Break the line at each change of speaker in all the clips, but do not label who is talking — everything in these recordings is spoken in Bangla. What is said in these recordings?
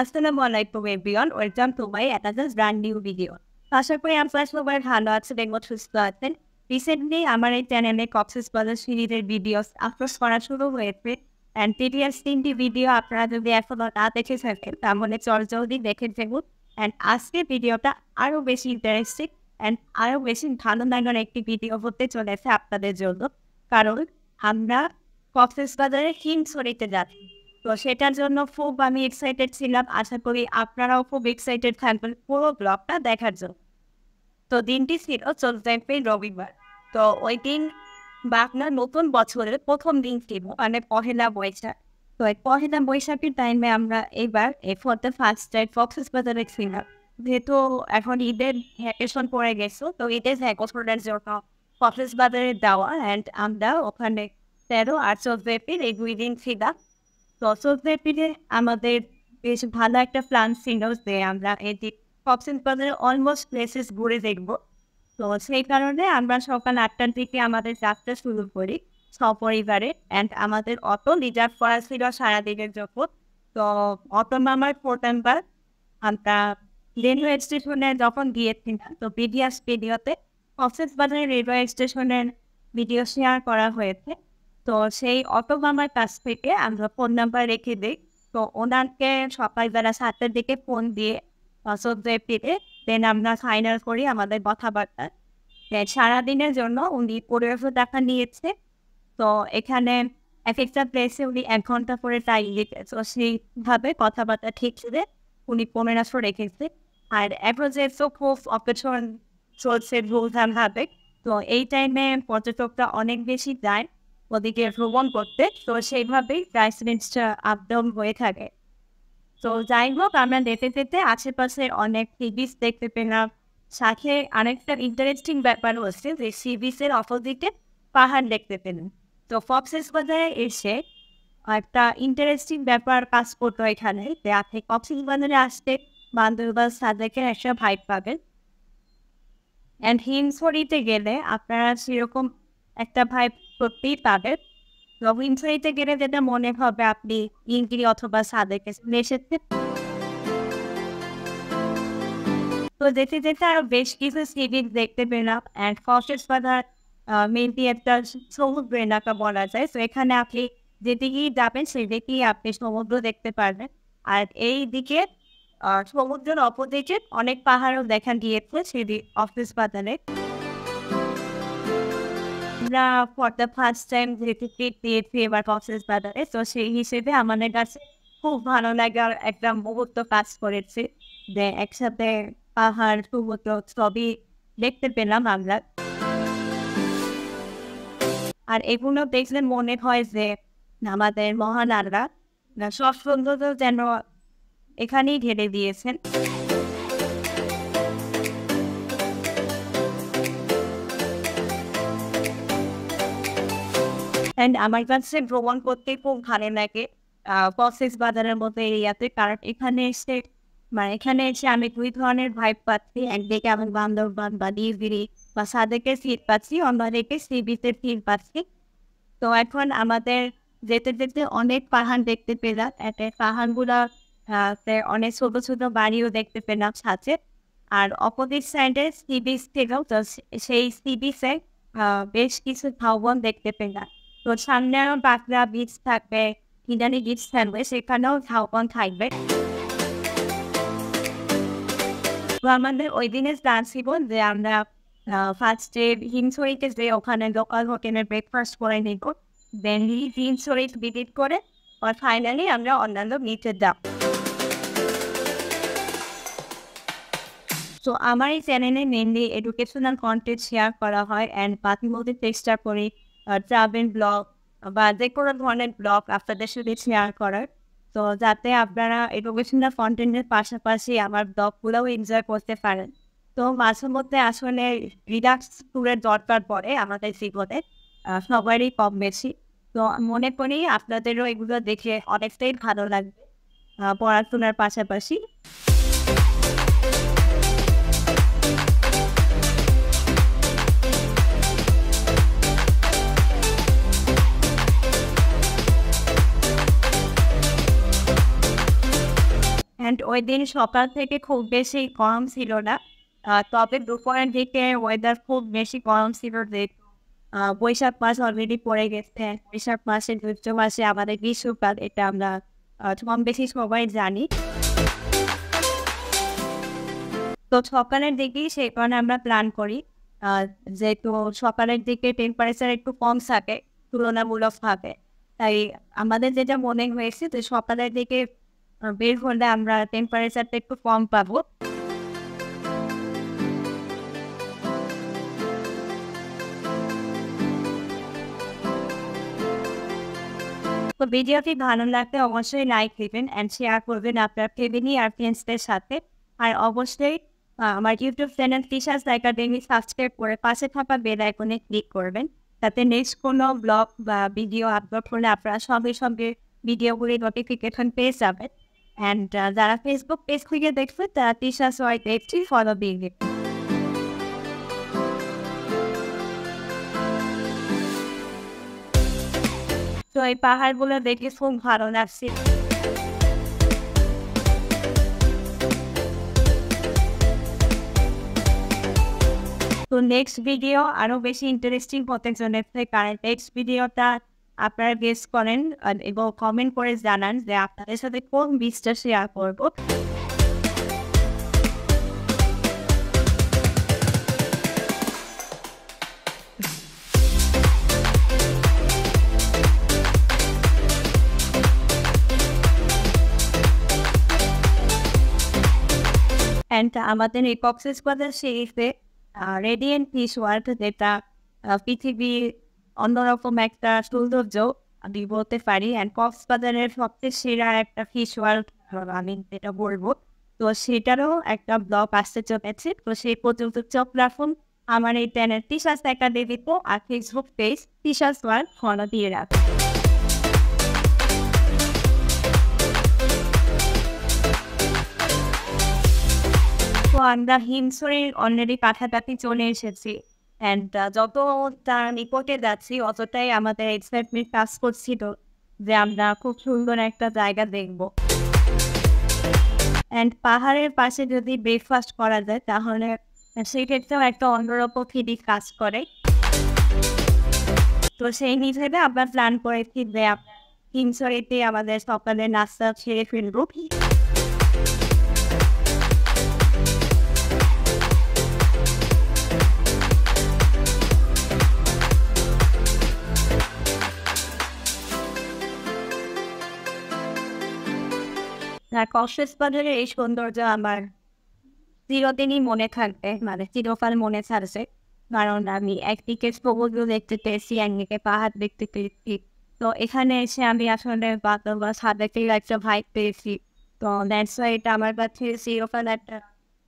আসসালামু আলাইকুম everyone, welcome to my another brand new video. আশা করি আপনারা সবাই ভালো আছেন এবং সুস্থ আছেন। রিসেন্টলি আমার এই চ্যানেলে কক্সবাজার সিরিজের ভিডিওস আপলোড করা শুরু হয়েছে। অ্যান্ড প্রিভিয়াস 3টি ভিডিও আপনারা যদি এখনো না দেখে থাকেন তাহলে জলদি দেখে ফেলুন। অ্যান্ড আজকের ভিডিওটা আরও বেশি ইন্টারেস্টিং অ্যান্ড আরও বেশি ভালো লাগার একটি ভিডিও হতে চলেছে আপনাদের জন্য। কারণ আমরা কক্সবাজারের হিমছড়িতে যাচ্ছি। তো সেটার জন্য খুব আমি এক্সাইটেড ছিলাম। আশা করি আপনারাও খুব এক্সাইটেড থাকবেন পুরো ব্লগটা দেখার জন্য। তো দিনটি ছিল 14 এপ্রিল রবিবার। তো ওই দিন বাংলার নতুন বছরের প্রথম দিন ছিল, মানে পহেলা বৈশাখ। তো এই পহেলা বৈশাখের টাইমে আমরা এইবার ফর দ্য ফার্স্ট টাইম কক্সবাজারে ছিলাম। যেহেতু এখন ঈদের ভ্যাকেশন পড়ে গেছে, তো ঈদের ভ্যাকেশনের জন্য কক্সবাজারে যাওয়া অ্যান্ড আমরা ওখানে 13 আর 14 এপ্রিল এই 2 দিন ছিলাম। তো 14 এপ্রিলে আমাদের বেশ ভালো একটা প্ল্যান ছিল যে আমরা এই কক্সবাজারের অলমোস্ট প্লেসেস ঘুরে দেখবো। তো সেই কারণে আমরা সকাল 8টার দিকে আমাদের যাত্রা শুরু করি সপরিবারে। অ্যান্ড আমাদের অটো রিজার্ভ করা ছিল সারাদিনের জন্য। তো অটো নাম্বার 4 নাম্বার আমরা রেলওয়ে স্টেশনে যখন গিয়েছিলাম, তো প্রিভিয়াস ভিডিওতে কক্সবাজারের রেলওয়ে স্টেশনের ভিডিও শেয়ার করা হয়েছে। তো সেই অটো মামার কাছ থেকে আমরা ফোন নাম্বার রেখে দিই। তো ওনাকে সকালবেলা 7টার দিকে ফোন দিয়ে 14 এপ্রিলে দেন আমরা ফাইনাল করি আমাদের কথাবার্তা। সারাদিনের জন্য উনি 1500 টাকা নিয়েছে। তো এখানে একেকটা প্লেসে উনি 1 ঘন্টা করে টাইম দিতে, তো সেইভাবে কথাবার্তা ঠিক করে উনি 1500 রেখেছে। আর এখন যেহেতু খুব অকেশন চলছে ধুমধামভাবে, তো এই টাইমে পর্যটকরা অনেক বেশি যায় ওদিকে ভ্রমণ করতে। তো সেইভাবেই প্রাইস রেঞ্জটা আপ ডাউন হয়ে থাকে। তো যাই হোক, আমরা যেতে যেতে আশেপাশে অনেক সি বিচ দেখতে পেলাম। সাথে আরেকটা ইন্টারেস্টিং ব্যাপার হচ্ছে যে সি বিচের অপোজিটে পাহাড় দেখতে পেলাম। তো কক্সবাজারে এসে একটা ইন্টারেস্টিং ব্যাপার কাজ করতো এখানে, যে আপনি কক্সবাজারে আসতে বান্দরবান সাজেকের একটা ভাইব পাবেন। অ্যান্ড হিমছড়িতে গেলে আপনারা সেরকম একটা ভাইব করতেই পাবেন। তো হিমছড়িতে গেলে যেটা মনে হবে আপনি নীলগিরি অথবা সাজেকে এসেছেন। তো যেতে যেতে আরো বেশ কিছু সি বিচ দেখতে পেলাম। অ্যান্ড কক্সবাজার মেনলি একটা সমুদ্র এলাকা বলা যায়। তো এখানে আপনি যেদিকেই যাবেন সেদিকেই আপনি সমুদ্র দেখতে পারবেন। আর এই দিকে সমুদ্রের অপোজিটে অনেক পাহাড়ও দেখা গিয়েছে সেদিক কক্সবাজারে। আমরা ফর দ্য ফার্স্ট টাইম যেহেতু ট্রিপ দিয়েছি এবার কক্সবাজারে, তো সেই হিসেবে আমাদের কাছে খুব ভালো লাগার একটা মুহূর্ত কাজ করেছে যে একসাথে পাহাড় সমুদ্র সবই দেখতে পেলাম আমরা। আর এগুলো দেখলে মনে হয় যে আমাদের মহান আল্লাহ সব সৌন্দর্য যেন এখানেই ঢেলে দিয়েছেন। অ্যান্ড আমার কাছে ভ্রমণ করতে খুব ভালো লাগে কক্সবাজারের মতো এরিয়াতে। কারণ এখানে এসে আমি 2 ধরনের ভাইব পাচ্ছি। একদিকে আমি বান্দরবান বা নীলগিরি বা সাজেকের ফিল পাচ্ছি, অন্যদিকে সি বিচের ফিল পাচ্ছি। তো এখন আমাদের যেতে যেতে অনেক পাহাড় দেখতে পেলাম। এতে পাহাড়গুলা অনেক ছোট ছোট বাড়িও দেখতে পেলাম সাথে। আর অপোজিট সাইডে সি বিচ থেকেও, তো সেই সি বিচে বেশ কিছু ঝাউবন দেখতে পেলাম। তো সামনে আরো বাঁকড়া বিচ থাকবে, হিডানি বিচ থাকবে, সেখানেও ঝাউবন থাকবে। তো আমাদের ওই দিনের প্ল্যান ছিল যে আমরা ফার্স্টে হিমছড়িতে যে ওখানে লোকাল হোটেলে ব্রেকফাস্ট করে নিব, দেন হিমছড়ি ভিজিট করে আর ফাইনালি আমরা অন্যান্য বিচে যাব। তো আমার এই চ্যানেলে মেনলি এডুকেশনাল কন্টেন্ট শেয়ার করা হয় অ্যান্ড বাকি মধ্যে চেষ্টা করি ট্রাভেল ব্লগ বা যে কোনো ধরনের ব্লগ আপনাদের সাথে শেয়ার করার। তো যাতে আপনারা এডুকেশনাল কন্টেন্টের পাশাপাশি আমার ব্লগগুলোও এনজয় করতে পারেন। তো মাঝে মধ্যে আসলে রিল্যাক্স ট্যুরের দরকার পড়ে আমাদের জীবনে, সবারই কম বেশি। তো মনে করি আপনাদেরও এগুলো দেখে অনেকটাই ভালো লাগবে পড়াশোনার পাশাপাশি। অ্যান্ড ওই দিন সকাল থেকে খুব বেশি গরম ছিল না, তবে দুপুরের দিকে ওয়েদার খুব বেশি গরম ছিল। যেহেতু বৈশাখ মাস অলরেডি পড়ে গেছে, বৈশাখ মাসে জ্যৈষ্ঠ মাসে আমাদের গ্রীষ্মকাল, এটা আমরা কম বেশি সবাই জানি। তো সকালের দিকেই সেই কারণে আমরা প্ল্যান করি, যেহেতু সকালের দিকে টেম্পারেচার একটু কম থাকে তুলনামূলকভাবে, তাই আমাদের যেটা মনে হয়েছে যে সকালের দিকে বের হলে আমরা টেম্পারেচারটা একটু কম পাবো। তো ভিডিওটি ভালো লাগলে অবশ্যই লাইক দিবেন অ্যান্ড শেয়ার করবেন আপনার ফ্যামিলি আর ফ্রেন্ডসদের সাথে। আর অবশ্যই আমার YouTube channel teachers academy subscribe করে পাশে থাকা বেল আইকনে ক্লিক করবেন, তাতে নেক্সট কোনো ব্লগ বা ভিডিও আপলোড করলে আপনারা সঙ্গে সঙ্গে ভিডিওগুলি নোটিফিকেশন পেয়ে যাবেন। অ্যান্ড যারা ফেসবুক পেজ থেকে দেখবেন তারা টিচার্স ওয়াই পেজটি ফলো দিয়ে দেবেন। তো এই পাহাড়গুলো দেখে খুব ভালো লাগছে। তো নেক্সট ভিডিও আরো বেশি ইন্টারেস্টিং হতে চলেছে, কারণ নেক্সট ভিডিওটা আপনারা গেস করেন এবং কমেন্ট করে জানান যে আপনাদের সাথে কোন বীজটা শেয়ার করবো। অ্যান্ড আমাদের এই কক্সবাজার সিরিজে রেডিয়েন্ট ফিশ ওয়ার্ল্ড, যেটা পৃথিবীর অন্যরকম একটা সৌন্দর্য আমি বলতে পারি, অ্যান্ড কক্সবাজারের সবচেয়ে সেরা একটা ফিশ ওয়ার্ল্ড আমি যেটা বলবো, তো সেটারও একটা ব্লগ আসতে চলেছে। তো সেই পর্যন্ত চোখ রাখুন আমার এই চ্যানেল টিচার্স একাডেমিতে আর Facebook page teachers world follow দিয়ে রাখুন। তো আমরা হিমছড়ির অলরেডি কাছাকাছি চলে এসেছি, অ্যান্ড যত তার নিকটে যাচ্ছি অতটাই আমাদের এক্সাইটমেন্ট কাজ করছিল যে আমরা খুব সুন্দর একটা জায়গা দেখব। অ্যান্ড পাহাড়ের পাশে যদি ব্রেকফাস্ট করা যায় তাহলে সেক্ষেত্রেও একটা অন্যরকম ফিলিং কাজ করে। তো সেই হিসেবে আমরা প্ল্যান করেছি যে হিমছড়িতে আমাদের সকালে নাস্তা ছেড়ে ফেলবো। কক্সবাজারের এই সৌন্দর্য আমার চিরদিনই মনে থাকবে, মানে চিরকাল মনে থাকছে, কারণ আমি একদিকে সমুদ্র দেখতে পেয়েছি, একদিকে পাহাড় দেখতে পেয়েছি। তো এখানে এসে আমি আসলে বাবা সাদেকে একটা ভাইব পেয়েছি। তো দ্যাটস ওয়াই এটা আমার কাছে চিরকাল একটা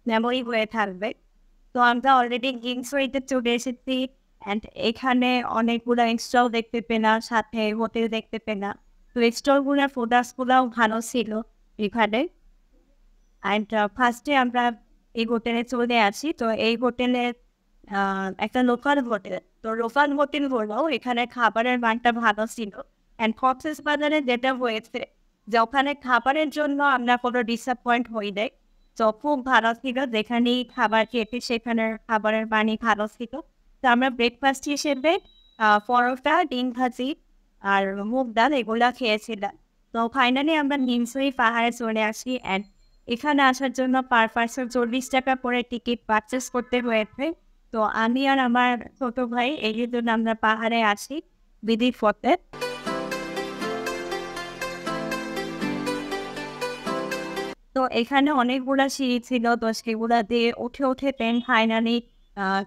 মেমোরি হয়ে থাকবে। তো আমরা অলরেডি হিমছড়িতে চলে এসেছি, অ্যান্ড এখানে অনেকগুলো স্টল দেখতে পেলাম, সাথে হোটেল দেখতে পেলাম। তো স্টলগুলোর প্রোডাক্টসগুলোও ভালো ছিল এখানে। অ্যান্ড ফার্স্টে আমরা এই হোটেলে চলে আসি। তো এই হোটেলের একটা লোকাল হোটেল, তো লোকাল হোটেল হলেও এখানে খাবারের মানটা ভালো ছিল। অ্যান্ড কক্সবাজারে যেটা হয়েছে যে ওখানে খাবারের জন্য আমরা কোনো ডিসঅ্যাপয়েন্ট হই নাই, তো খুব ভালো ছিল। যেখানেই খাবার খেতে সেখানে খাবারের মানই ভালো ছিল। তো আমরা ব্রেকফাস্ট হিসেবে পরোটা, ডিম ভাজি আর মুগ ডাল এগুলা খেয়েছিলাম। তো ফাইনালি আমরা হিমছড়ি পাহাড়ে চলে আসি, অ্যান্ড এখানে আসার জন্য পার পার্সন 40 টাকা করে টিকিট পারচেস করতে হয়েছে। তো আমি আর আমার ছোট ভাই এই জন্য আমরা পাহাড়ে আসি বিদির পথে। তো এখানে অনেকগুলা সিঁড়ি ছিল, তো সেগুলা দিয়ে উঠে উঠে ট্রেন ফাইনালি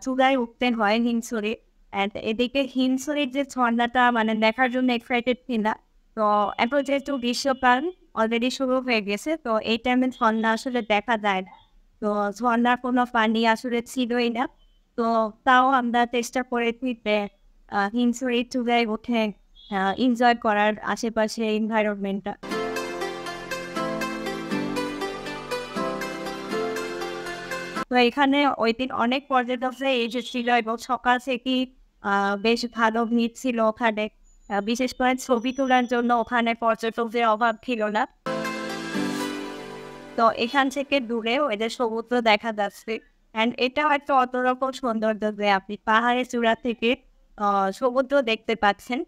চূড়ায় উঠতে হয় হিমছড়ি। অ্যান্ড এদিকে হিমছড়ির যে ঝর্ণাটা মানে দেখার জন্য এক্সাইটেড ছিলাম। তো এখন যেহেতু গ্রীষ্মকাল অলরেডি শুরু হয়ে গেছে, তো এই টাইমে ঝর্ণা আসলে দেখা যায় না। তো ঝর্ণার কোনো পানি আসলে ছিলই না। তো তাও আমরা চেষ্টা করেছি যে হিমছড়ির চূড়ায় উঠে এনজয় করার আশেপাশে এনভায়রনমেন্টটা। তো এখানে ওই দিন অনেক পর্যটকরা এসেছিল এবং সকাল থেকেই বেশ ভালো ভিড় ছিল ওখানে। বিশেষ করে ছবি তোলার জন্য ওখানে পর্যটকদের অভাব ছিল না। তো এখান থেকে দূরে ওই যে সমুদ্র দেখা যাচ্ছে। অ্যান্ড এটাও একটা অন্যরকম সৌন্দর্য যে আপনি পাহাড়ের চূড়া থেকে সমুদ্র দেখতে পাচ্ছেন।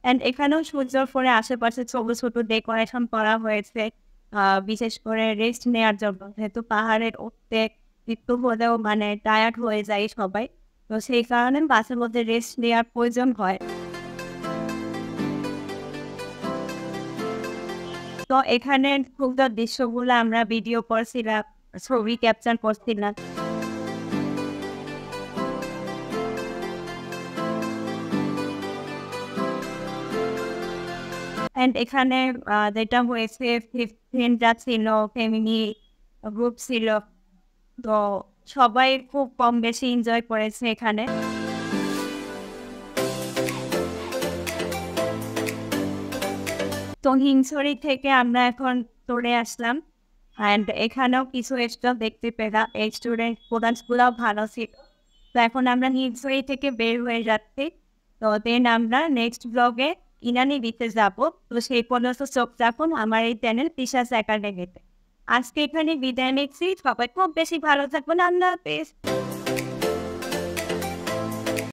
অ্যান্ড এখানেও সূর্যর পরে আশেপাশে ছোট ছোট ডেকোরেশন করা হয়েছে, বিশেষ করে রেস্ট নেওয়ার জন্য। যেহেতু পাহাড়ের উঠতে একটু হলেও মানে টায়ার্ড হয়ে যায় সবাই, তো সেই কারণে বাসের মধ্যে রেস্ট নেওয়ার প্রয়োজন হয়। তো এখানে সুন্দর দৃশ্যগুলো আমরা ভিডিও করছিলাম, ছবি ক্যাপচার করছিলাম। অ্যান্ড এখানে যেটা হয়েছে, ফ্রেন্ডরা ছিল, ফ্যামিলি গ্রুপ ছিল, তো সবাই খুব কম বেশি এনজয় করেছে এখানে। তো হিমছড়ি থেকে আমরা এখন চলে আসলাম, অ্যান্ড এখানেও কিছু স্টল দেখতে পেলাম। এই স্টুডেন্টগুলোও ভালো ছিল। তো এখন আমরা হিমছড়ি থেকে বের হয়ে যাচ্ছি। তো দেন আমরা নেক্সট ব্লগে ইনানি বিচে যাবো। তো সেই পর্যন্ত চোখ রাখুন আমার এই চ্যানেল পিশাচ একাডেমিতে। আজকে এখানে বিদায় নিচ্ছি। সবাই খুব বেশি ভালো থাকবেন। আল্লাহ হাফেজ।